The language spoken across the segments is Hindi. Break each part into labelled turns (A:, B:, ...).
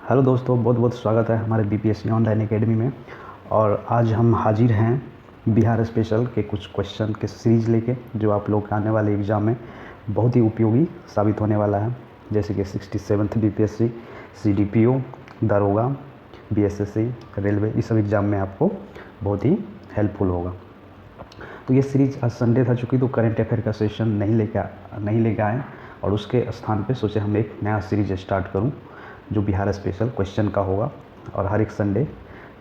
A: हेलो दोस्तों, बहुत बहुत स्वागत है हमारे बीपीएससी ऑनलाइन एकेडमी में। और आज हम हाजिर हैं बिहार स्पेशल के कुछ क्वेश्चन के सीरीज़ लेके, जो आप लोग के आने वाले एग्ज़ाम में बहुत ही उपयोगी साबित होने वाला है। जैसे कि 67th बीपीएससी, सीडीपीओ, दरोगा, बीएसएससी, रेलवे, इस सब एग्ज़ाम में आपको बहुत ही हेल्पफुल होगा। तो ये सीरीज़ आज संडे था, चूँकि तो करंट अफेयर का सेशन नहीं लेके आए, और उसके स्थान पे सोचे हम एक नया सीरीज़ स्टार्ट करूं जो बिहार स्पेशल क्वेश्चन का होगा, और हर एक संडे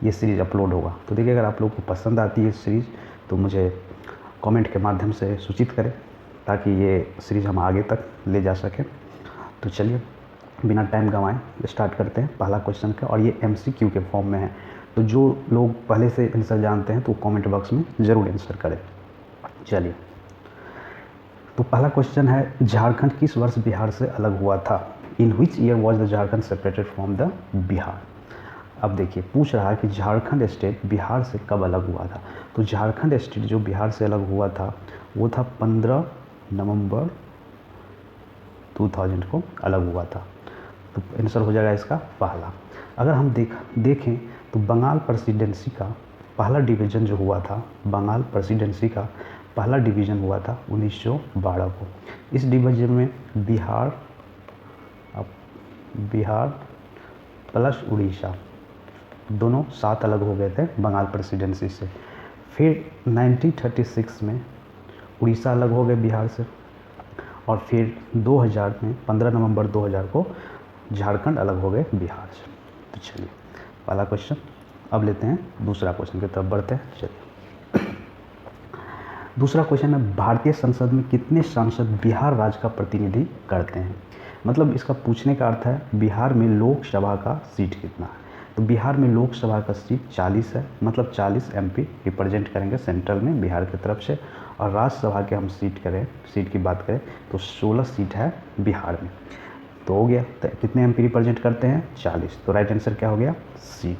A: ये सीरीज़ अपलोड होगा। तो देखिए, अगर आप लोगों को पसंद आती है सीरीज़ तो मुझे कमेंट के माध्यम से सूचित करें, ताकि ये सीरीज़ हम आगे तक ले जा सकें। तो चलिए बिना टाइम गंवाएं स्टार्ट करते हैं पहला क्वेश्चन का, और ये एमसीक्यू के फॉर्म में है। तो जो लोग पहले से आंसर जानते हैं तो कमेंट बॉक्स में ज़रूर आंसर करें। चलिए, तो पहला क्वेश्चन है, झारखंड किस वर्ष बिहार से अलग हुआ था? In which year was the Jharkhand separated from the Bihar? अब देखिए, पूछ रहा है कि झारखंड स्टेट बिहार से कब अलग हुआ था। तो झारखंड स्टेट जो बिहार से अलग हुआ था वो था 15 नवंबर 2000 को अलग हुआ था। तो आंसर हो जाएगा इसका पहला। अगर हम देखें तो बंगाल प्रेसिडेंसी का पहला डिवीज़न जो हुआ था, बंगाल प्रेसिडेंसी का पहला डिवीज़न हुआ था 1912 को। इस डिवीज़न में बिहार प्लस उड़ीसा दोनों साथ अलग हो गए थे बंगाल प्रेसिडेंसी से। फिर 1936 में उड़ीसा अलग हो गए बिहार से, और फिर 2000 में 15 नवंबर 2000 को झारखंड अलग हो गए बिहार से। तो चलिए, पहला क्वेश्चन। अब लेते हैं दूसरा क्वेश्चन की तरफ बढ़ते हैं। चलिए, दूसरा क्वेश्चन है, भारतीय संसद में कितने सांसद बिहार राज्य का प्रतिनिधि करते हैं? मतलब इसका पूछने का अर्थ है बिहार में लोकसभा का सीट कितना है। तो बिहार में लोकसभा का सीट 40 है, मतलब 40 एमपी रिप्रेजेंट करेंगे सेंट्रल में बिहार की तरफ से। और राज्यसभा के हम सीट की बात करें तो 16 सीट है बिहार में। तो हो गया, तो कितने एमपी रिप्रेजेंट करते हैं? 40। तो राइट आंसर क्या हो गया? सी।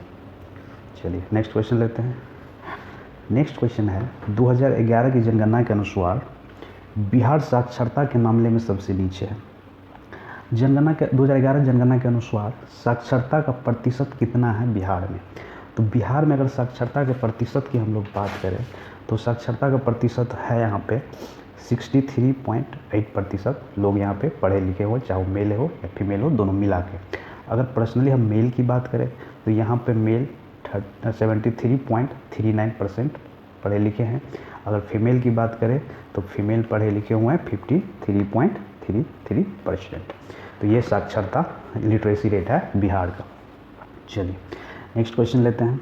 A: चलिए नेक्स्ट क्वेश्चन लेते हैं। नेक्स्ट क्वेश्चन है, 2011 की जनगणना के अनुसार बिहार साक्षरता के मामले में सबसे नीचे है। 2011 जनगणना के अनुसार साक्षरता का प्रतिशत कितना है बिहार में? तो बिहार में अगर साक्षरता के प्रतिशत की हम लोग बात करें तो साक्षरता का प्रतिशत है यहाँ पे 63.8% लोग यहाँ पे पढ़े लिखे हो, चाहे मेल हो या फीमेल हो, दोनों मिला के। अगर पर्सनली हम मेल की बात करें तो यहाँ पे मेल 73.39% पढ़े लिखे हैं। अगर फीमेल की बात करें तो फीमेल पढ़े लिखे हुए हैं 53.33%। तो ये साक्षरता लिटरेसी रेट है बिहार का। चलिए नेक्स्ट क्वेश्चन लेते हैं।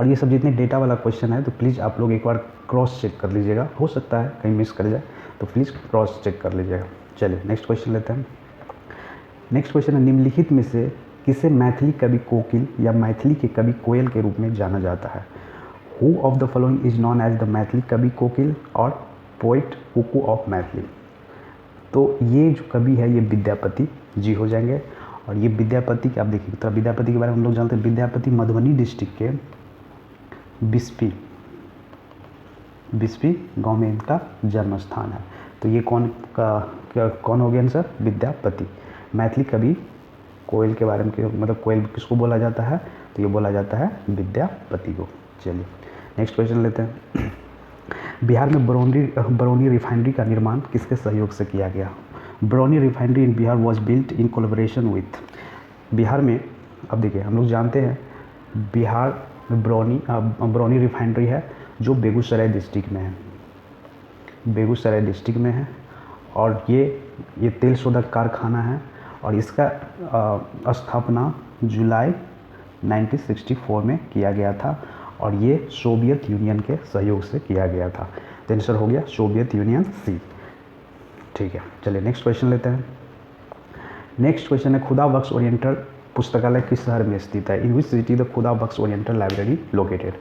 A: और ये सब जितने डेटा वाला क्वेश्चन है तो प्लीज़ आप लोग एक बार क्रॉस चेक कर लीजिएगा, हो सकता है कहीं मिस कर जाए, तो प्लीज़ क्रॉस चेक कर लीजिएगा। चलिए नेक्स्ट क्वेश्चन लेते हैं। नेक्स्ट क्वेश्चन है, निम्नलिखित में से किसे मैथिली कवि कोकिल या मैथिली के कवि कोयल के रूप में जाना जाता है? Who of the following is known as the Maithili Kavi Kokil और पोइट कुकू ऑफ मैथिली? तो ये जो कवि है ये विद्यापति जी हो जाएंगे। और ये विद्यापति के आप देखिए, तो विद्यापति के बारे में हम लोग जानते हैं, विद्यापति मधुबनी डिस्ट्रिक्ट के बिस्फी गांव में इनका जन्म स्थान है। तो ये कौन हो गया आंसर? विद्यापति। मैथिली कवि कोयल के बारे में, मतलब कोयल किसको बोला जाता है? तो ये बोला जाता है विद्यापति को। चलिए नेक्स्ट क्वेश्चन लेते हैं। बिहार में बरौनी रिफाइनरी का निर्माण किसके सहयोग से किया गया? Barauni refinery in Bihar was built in collaboration with. Bihar में अब देखिए, हम लोग जानते हैं बिहार में बरौनी रिफाइनरी है जो बेगूसराय डिस्ट्रिक्ट में है। और ये तेल शोधक कारखाना है, और इसका स्थापना जुलाई 1964 में किया गया था, और ये सोवियत यूनियन के सहयोग से किया गया था। तो आंसर हो गया सोवियत यूनियन, सी। ठीक है, चलिए नेक्स्ट क्वेश्चन लेते हैं। नेक्स्ट क्वेश्चन है, खुदा बख्श ओरिएंटल पुस्तकालय किस शहर में स्थित है? इन विच सिटी द खुदा बख्श ओरिएंटल लाइब्रेरी लोकेटेड?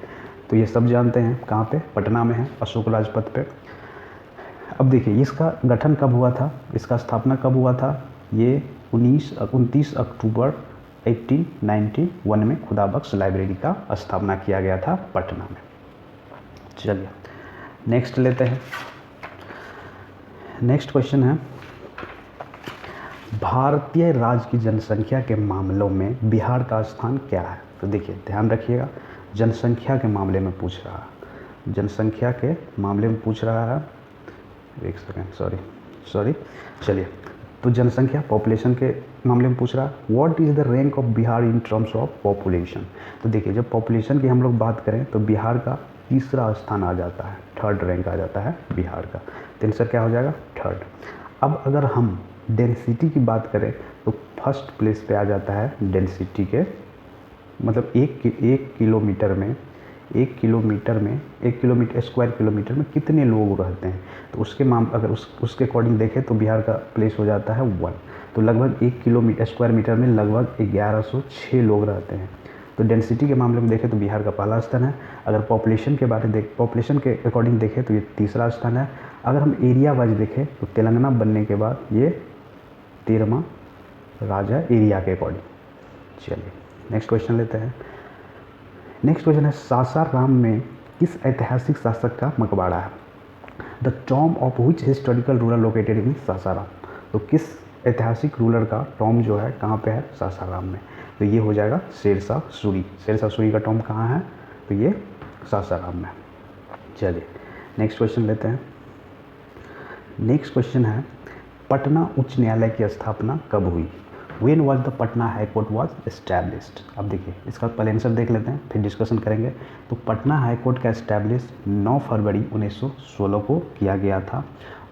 A: तो ये सब जानते हैं कहाँ पे? पटना में है, अशोक राजपथ पे। अब देखिए, इसका गठन कब हुआ था, इसका स्थापना कब हुआ था? ये 29 अक्टूबर 1891 में खुदा बख्श लाइब्रेरी का स्थापना किया गया था पटना में। चलिए नेक्स्ट लेते हैं। नेक्स्ट क्वेश्चन है, भारतीय राज्य की जनसंख्या के मामलों में बिहार का स्थान क्या है? तो देखिए ध्यान रखिएगा, जनसंख्या के मामले में पूछ रहा है, जनसंख्या के मामले में पूछ रहा है। एक सेकेंड, सॉरी चलिए, तो जनसंख्या पॉपुलेशन के मामले में पूछ रहा है what is the rank of Bihar in terms of population. तो देखिए जब पॉपुलेशन की हम लोग बात करें तो बिहार का तीसरा स्थान आ जाता है, थर्ड रैंक आ जाता है बिहार का। तो आंसर क्या हो जाएगा? थर्ड। अब अगर हम डेंसिटी की बात करें तो फर्स्ट प्लेस पे आ जाता है डेंसिटी के, मतलब एक किलोमीटर स्क्वायर किलोमीटर में कितने लोग रहते हैं। तो उसके अगर उसके अकॉर्डिंग देखें तो बिहार का प्लेस हो जाता है 1। तो लगभग 1 किलोमीटर स्क्वायर मीटर में लगभग 1106 लोग रहते हैं। तो डेंसिटी के मामले में देखें तो बिहार का पहला स्थान है। अगर पॉपुलेशन के अकॉर्डिंग देखें तो ये तीसरा स्थान है। अगर हम एरिया वाइज देखें तो तेलंगाना बनने के बाद ये 13वां राज्य है एरिया के अकॉर्डिंग। चलिए नेक्स्ट क्वेश्चन लेते हैं। नेक्स्ट क्वेश्चन है सासाराम में किस ऐतिहासिक शासक का मकबरा है? The Tom of which historical ruler located in Sasaram. तो किस ऐतिहासिक रूलर का टॉम जो है कहाँ पे है? सासाराम में। तो ये हो जाएगा शेरशाह सूरी। शेरशाह सूरी का टॉम कहाँ है? तो ये सासाराम में। चलिए नेक्स्ट क्वेश्चन लेते हैं। नेक्स्ट क्वेश्चन है पटना उच्च न्यायालय की स्थापना कब हुई? When was the Patna high court was established? अब देखिए इसका पहले आंसर देख लेते हैं फिर डिस्कशन करेंगे। तो पटना हाई कोर्ट का एस्टैब्लिश 9 फरवरी 1916 को किया गया था।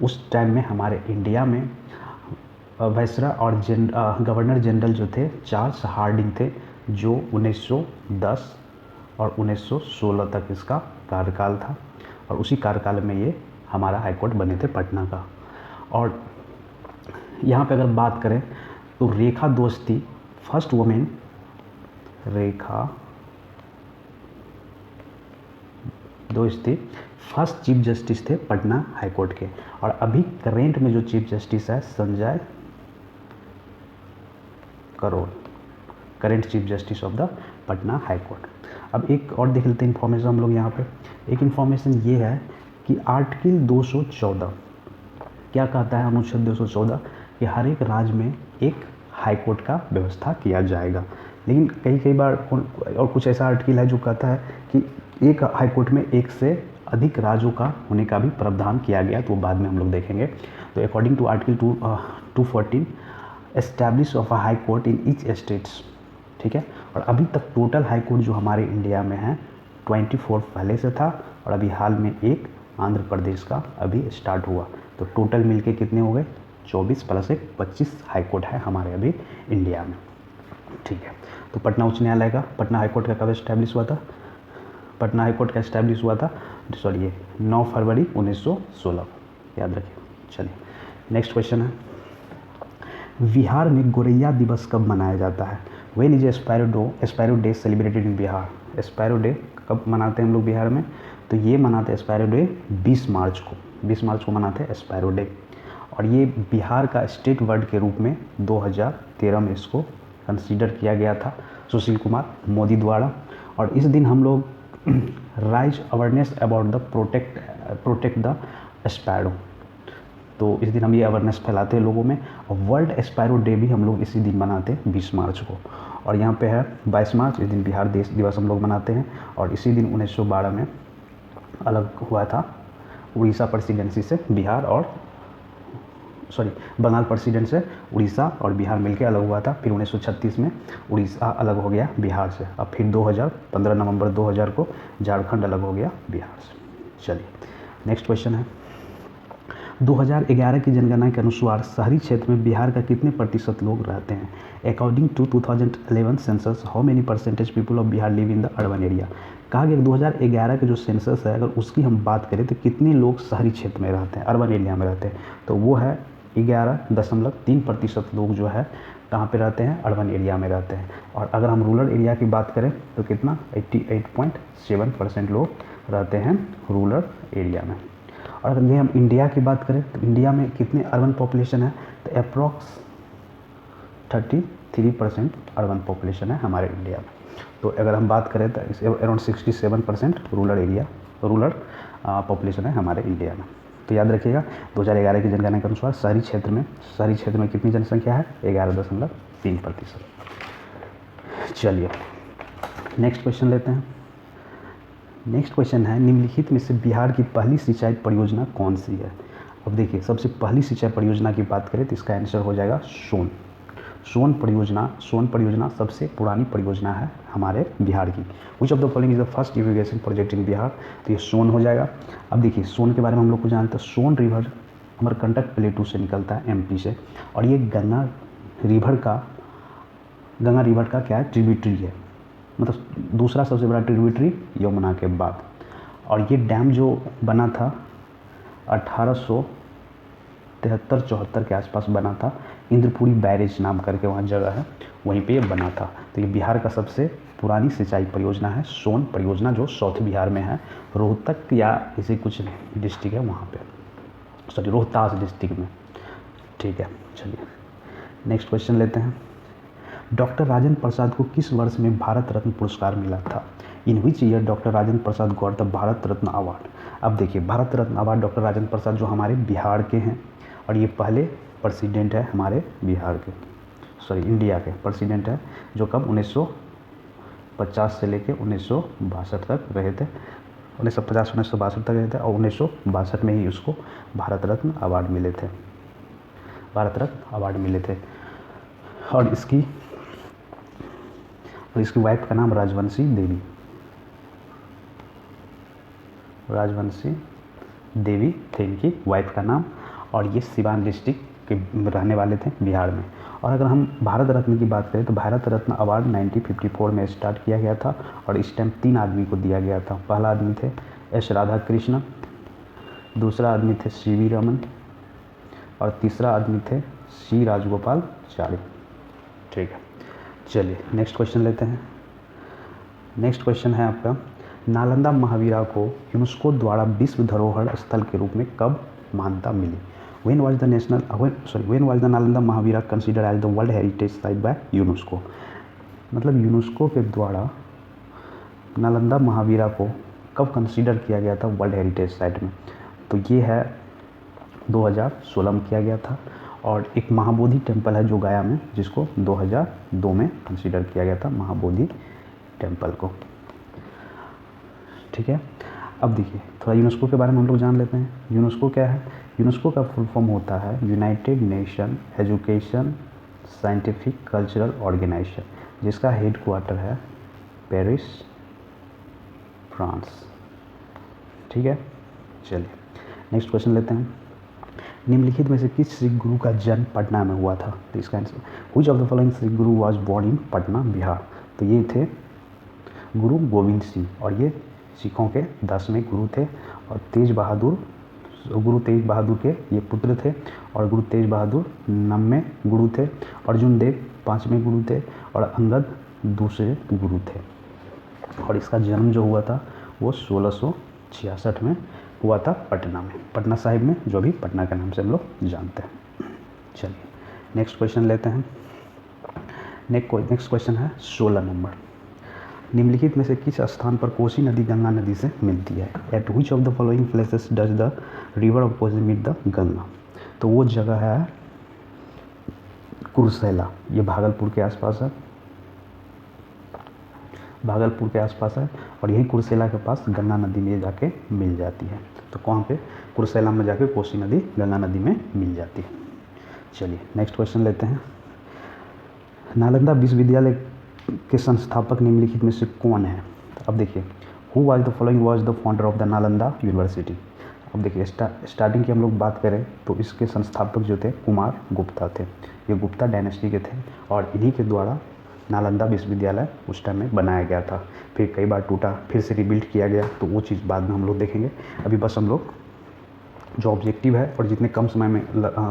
A: उस टाइम में हमारे इंडिया में वायसरा और गवर्नर जनरल जो थे चार्ल्स हार्डिंग थे, जो 1910 और 1916 तक इसका कार्यकाल था। और उसी कार्यकाल में ये हमारा हाई कोर्ट बने थे पटना का। और यहाँ पे अगर बात करें तो रेखा दोस्ती फर्स्ट वुमेन, रेखा दोस्ती फर्स्ट चीफ जस्टिस थे पटना हाई कोर्ट के। और अभी करेंट में जो चीफ जस्टिस है Sanjay Karol, current chief justice of the Patna high court. अब एक और देख लेते हैं इन्फॉर्मेशन हम लोग यहाँ पे। एक इन्फॉर्मेशन ये है कि आर्टिकल 214 क्या कहता है? अनुच्छेद 214 कि हर एक राज्य में एक हाई कोर्ट का व्यवस्था किया जाएगा। लेकिन कई बार और कुछ ऐसा आर्टिकल है जो कहता है कि एक हाई कोर्ट में एक से अधिक राज्यों का होने का भी प्रावधान किया गया, तो वो बाद में हम लोग देखेंगे। तो according to article 214 establish of a high court in each states, ठीक है। और अभी तक टोटल हाई कोर्ट जो हमारे इंडिया में है 24 पहले से था, और अभी हाल में एक आंध्र प्रदेश का अभी स्टार्ट हुआ। तो टोटल मिलके कितने हो गए? 24 + 1 25 हाई कोर्ट है हमारे अभी इंडिया में, ठीक है। तो पटना उच्च न्यायालय का, पटना हाई कोर्ट का कब इस्टेब्लिश हुआ था? पटना हाई कोर्ट का इस्टेब्लिश हुआ था 9 फरवरी 1916, याद रखिए। चलिए नेक्स्ट क्वेश्चन है बिहार में गोरैया दिवस कब मनाया जाता है? When is aspiro day celebrated in Bihar? Aspiro day कब मनाते हैं हम लोग बिहार में? तो ये मनाते हैं एस्पायरो डे 20 मार्च को मनाते हैं एस्पायरो डे। और ये बिहार का स्टेट वर्ड के रूप में 2013 में इसको कंसीडर किया गया था सुशील कुमार मोदी द्वारा। और इस दिन हम लोग rise awareness about the protect the sparrow, तो इस दिन हम ये अवेयरनेस फैलाते हैं लोगों में। और वर्ल्ड स्पैरो डे भी हम लोग इसी दिन मनाते हैं 20 मार्च को। और यहाँ पे है 22 मार्च, इस दिन बिहार देश दिवस हम लोग मनाते हैं। और इसी दिन 1912 में अलग हुआ था उड़ीसा प्रेसिडेंसी से बिहार और बंगाल प्रेसिडेंट से उड़ीसा और बिहार मिलकर अलग हुआ था। फिर 1936 में उड़ीसा अलग हो गया बिहार से। अब फिर 15 नवंबर 2000 को झारखंड अलग हो गया बिहार से। चलिए नेक्स्ट क्वेश्चन है 2011 की जनगणना के अनुसार शहरी क्षेत्र में बिहार का कितने प्रतिशत लोग रहते हैं? According to 2011 census how many percentage people of Bihar live in the urban area? कहा गया 2011 के जो सेंसस है अगर उसकी हम बात करें तो कितने लोग शहरी क्षेत्र में रहते हैं, अर्बन एरिया में रहते हैं? तो वो है 11.3% लोग जो है कहाँ पे रहते हैं? अर्बन एरिया में रहते हैं। और अगर हम रूरल एरिया की बात करें तो कितना? 88.7% लोग रहते हैं रूरल एरिया में। और अगर ये हम इंडिया की बात करें तो इंडिया में कितने अर्बन पॉपुलेशन है? तो अप्रॉक्स 33% अर्बन पॉपुलेशन है हमारे इंडिया में। तो अगर हम बात करें तो अराउंड 67% रूरल पॉपुलेशन है हमारे इंडिया में। तो याद रखिएगा 2011 की जनगणना के अनुसार शहरी क्षेत्र में कितनी जनसंख्या है? 11.3%। चलिए नेक्स्ट क्वेश्चन लेते हैं। नेक्स्ट क्वेश्चन है, निम्नलिखित में से बिहार की पहली सिंचाई परियोजना कौन सी है? अब देखिए, सबसे पहली सिंचाई परियोजना की बात करें तो इसका आंसर हो जाएगा सोन परियोजना सबसे पुरानी परियोजना है हमारे बिहार की। विच of the following is the first irrigation project in Bihar? तो ये सोन हो जाएगा। अब देखिए, सोन के बारे में हम लोग को जानते हैं, सोन रिवर अमरकंटक प्लेटू से निकलता है, एमपी से, और ये गंगा रिवर का क्या है? ट्रिब्यूटरी है, मतलब दूसरा सबसे बड़ा ट्रिब्यूटरी यमुना के बाद। और ये डैम जो बना था 1873-74 के आसपास बना था, इंद्रपुरी बैरेज नाम करके वहाँ जगह है, वहीं पे ये बना था। तो ये बिहार का सबसे पुरानी सिंचाई परियोजना है सोन परियोजना, जो साउथ बिहार में है, रोहतक या ऐसे कुछ डिस्ट्रिक्ट है वहाँ पे, सॉरी रोहतास डिस्ट्रिक्ट में। ठीक है, चलिए नेक्स्ट क्वेश्चन लेते हैं। डॉक्टर राजेंद्र प्रसाद को किस वर्ष में भारत रत्न पुरस्कार मिला था? In which year doctor Rajendra Prasad got the Bharat Ratna award? अब देखिए, भारत रत्न अवार्ड डॉक्टर राजेंद्र प्रसाद जो हमारे बिहार के हैं, और ये पहले प्रेसिडेंट है हमारे बिहार के, सॉरी इंडिया के प्रेसिडेंट है, जो कब 1950 से लेके 1962 तक रहे थे, 1950-1962 तक रहे थे, और 1962 में ही उसको भारत रत्न अवार्ड मिले थे। और इसकी वाइफ का नाम राजवंशी देवी थे इनकी वाइफ का नाम, और ये सिवान डिस्ट्रिक्ट के रहने वाले थे बिहार में। और अगर हम भारत रत्न की बात करें तो भारत रत्न अवार्ड 1954 में स्टार्ट किया गया था, और इस टाइम 3 आदमी को दिया गया था। पहला आदमी थे एस राधाकृष्ण, दूसरा आदमी थे सीवी रमन, और तीसरा आदमी थे सी राजगोपालचारी। ठीक है, चलिए नेक्स्ट क्वेश्चन लेते हैं। नेक्स्ट क्वेश्चन है आपका, नालंदा महावीरा को यूनेस्को द्वारा विश्व धरोहर स्थल के रूप में कब मान्यता मिली? when was the Nalanda Mahavira considered as the world heritage site by UNESCO? मतलब यूनेस्को के द्वारा नालंदा महावीरा को कब कंसिडर किया गया था वर्ल्ड हेरिटेज साइट में? तो ये है 2016 में किया गया था। और एक महाबोधि टेम्पल है जो गया में, जिसको 2002 में कंसिडर किया गया था महाबोधि टेम्पल को। ठीक है, अब देखिए थोड़ा यूनेस्को के बारे में हम लोग जान लेते हैं। यूनेस्को क्या है? यूनेस्को का फुल फॉर्म होता है United Nation Education Scientific Cultural Organization, जिसका हेड क्वार्टर है पेरिस, फ्रांस। ठीक है, चलिए नेक्स्ट क्वेश्चन लेते हैं। निम्नलिखित में से किस सिख गुरु का जन्म पटना में हुआ था? तो इसका answer, which of the following Sikh guru was born in Patna Bihar? तो ये थे गुरु गोविंद सिंह, और ये सिखों के 10वें गुरु थे, और गुरु तेज बहादुर के ये पुत्र थे, और गुरु तेज बहादुर 9वें गुरु थे, अर्जुन देव 5वें गुरु थे, और अंगद दूसरे गुरु थे। और इसका जन्म जो हुआ था वो 1666 में हुआ था पटना में, पटना साहिब में, जो भी पटना के नाम से हम लोग जानते हैं। चलिए नेक्स्ट क्वेश्चन लेते हैं। नेक्स्ट क्वेश्चन है 16 नंबर। निम्नलिखित में से किस स्थान पर कोसी नदी गंगा नदी से मिलती है? At which of the following places does the river of Kosi meet the Ganga? तो वो जगह है कुर्सेला, ये भागलपुर के आसपास है, और यही कुर्सेला के पास गंगा नदी में जाके मिल जाती है। तो कहाँ पे? कुर्सेला में जाके कोसी नदी गंगा नदी में मिल जाती है। चलिए नेक्स्ट क्वेश्चन लेते हैं। नालंदा विश्वविद्यालय के संस्थापक निम्नलिखित में से कौन है? अब देखिए, who was the following was the founder of the Nalanda university? अब देखिए स्टार्टिंग की हम लोग बात करें तो इसके संस्थापक जो थे कुमार गुप्ता थे, ये गुप्ता डायनेस्टी के थे, और इन्हीं के द्वारा नालंदा विश्वविद्यालय उस टाइम में बनाया गया था। फिर कई बार टूटा, फिर से रिबिल्ड किया गया, तो वो चीज़ बाद में हम लोग देखेंगे। अभी बस हम लोग जो ऑब्जेक्टिव है और जितने कम समय में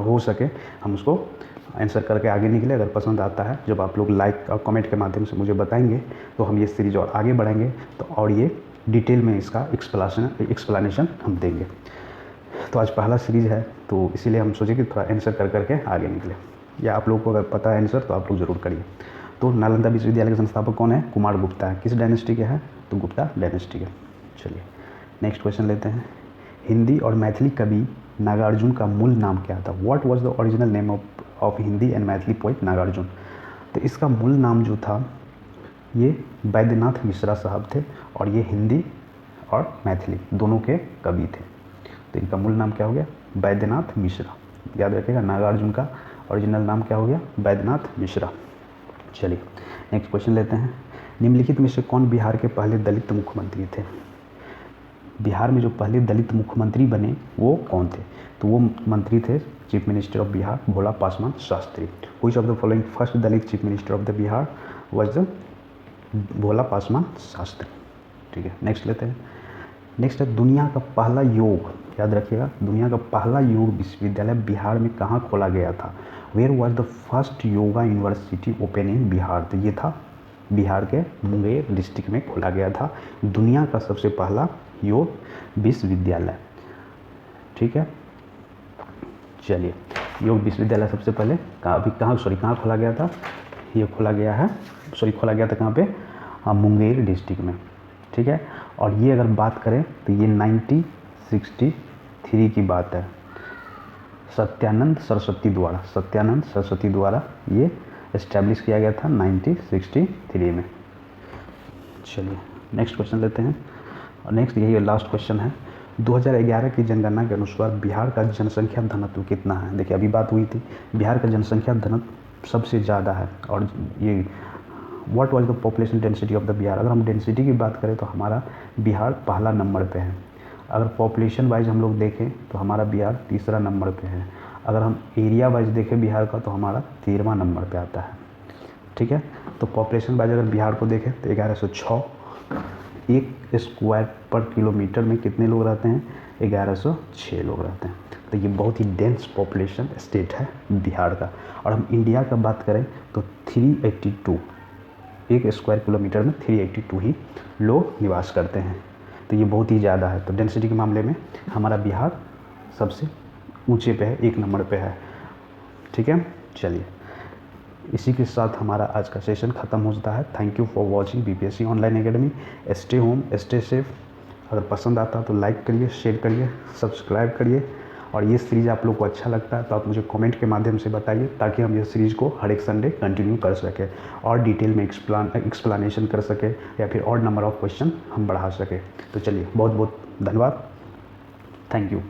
A: हो सके हम उसको आंसर करके आगे निकले। अगर पसंद आता है, जब आप लोग लाइक और कमेंट के माध्यम से मुझे बताएंगे तो हम ये सीरीज और आगे बढ़ेंगे, तो और ये डिटेल में इसका एक्सप्लेनेशन हम देंगे। तो आज पहला सीरीज है, तो इसीलिए हम सोचे कि थोड़ा आंसर करके आगे निकले, या आप लोगों को अगर पता है आंसर तो आप लोग ज़रूर करिए। तो नालंदा विश्वविद्यालय के संस्थापक कौन है? कुमार गुप्ता है। किस डायनेस्टी के हैं? तो गुप्ता डायनेस्टी के। चलिए नेक्स्ट क्वेश्चन लेते हैं। हिंदी और मैथिली कवि नागार्जुन का मूल नाम क्या था? What was the original name of Hindi and Maithili poet Nagarjuna? तो इसका मूल नाम जो था ये बैद्यनाथ मिश्रा साहब थे और ये हिंदी और मैथिली दोनों के कवि थे। तो इनका मूल नाम क्या हो गया? बैद्यनाथ मिश्रा। याद रखिएगा, नागार्जुन का ओरिजिनल नाम क्या हो गया? बैद्यनाथ मिश्रा। चलिए नेक्स्ट क्वेश्चन लेते हैं। निम्नलिखित में से कौन बिहार के पहले दलित मुख्यमंत्री थे? बिहार में जो पहले दलित मुख्यमंत्री बने वो कौन थे? तो वो मंत्री थे chief minister of Bihar Bhola Paswan Shastri. Which of the following first Dalit chief minister of the Bihar was the Bhola Paswan Shastri. ठीक है, नेक्स्ट लेते हैं। नेक्स्ट है दुनिया का पहला योग, याद रखिएगा, दुनिया का पहला योग विश्वविद्यालय बिहार में कहाँ खोला गया था? Where was the first yoga university open in Bihar? तो ये था बिहार के मुंगेर डिस्ट्रिक्ट में खोला गया था दुनिया का सबसे पहला योग विश्वविद्यालय। ठीक है, चलिए योग विश्वविद्यालय सबसे पहले कहाँ खोला गया था? ये खोला गया था कहाँ पे? मुंगेर डिस्ट्रिक्ट में। ठीक है, और ये अगर बात करें तो ये 1963 की बात है। सत्यानंद सरस्वती द्वारा ये इस्टेब्लिश किया गया था 1963 में। चलिए नेक्स्ट क्वेश्चन लेते हैं। और नेक्स्ट यही लास्ट क्वेश्चन है। 2011 की जनगणना के अनुसार बिहार का जनसंख्या घनत्व कितना है? देखिए अभी बात हुई थी, बिहार का जनसंख्या घनत्व सबसे ज़्यादा है। और ये what was the population density of the Bihar? अगर हम डेंसिटी की बात करें तो हमारा बिहार पहला नंबर पे है। अगर पॉपुलेशन वाइज हम लोग देखें तो हमारा बिहार तीसरा नंबर पे है। अगर हम एरिया वाइज देखें बिहार का तो हमारा 13वां नंबर पे आता है। ठीक है, तो पॉपुलेशन वाइज अगर बिहार को देखें तो 1106, एक स्क्वायर पर किलोमीटर में कितने लोग रहते हैं? 1106 लोग रहते हैं। तो ये बहुत ही डेंस पॉपुलेशन स्टेट है बिहार का। और हम इंडिया का बात करें तो 382, एक स्क्वायर किलोमीटर में 382 ही लोग निवास करते हैं। तो ये बहुत ही ज़्यादा है। तो डेंसिटी के मामले में हमारा बिहार सबसे ऊंचे पे है, एक नंबर पे है। ठीक है, चलिए इसी के साथ हमारा आज का सेशन ख़त्म हो जाता है। Thank you for watching BPSC online academy. Stay home, stay safe. अगर पसंद आता तो लाइक करिए, शेयर करिए, सब्सक्राइब करिए। और ये सीरीज़ आप लोग को अच्छा लगता है तो आप मुझे कमेंट के माध्यम से बताइए ताकि हम ये सीरीज़ को हर एक संडे कंटिन्यू कर सकें और डिटेल में एक्सप्लानेशन कर सकें या फिर और नंबर ऑफ क्वेश्चन हम बढ़ा सकें। तो चलिए बहुत बहुत धन्यवाद। Thank you.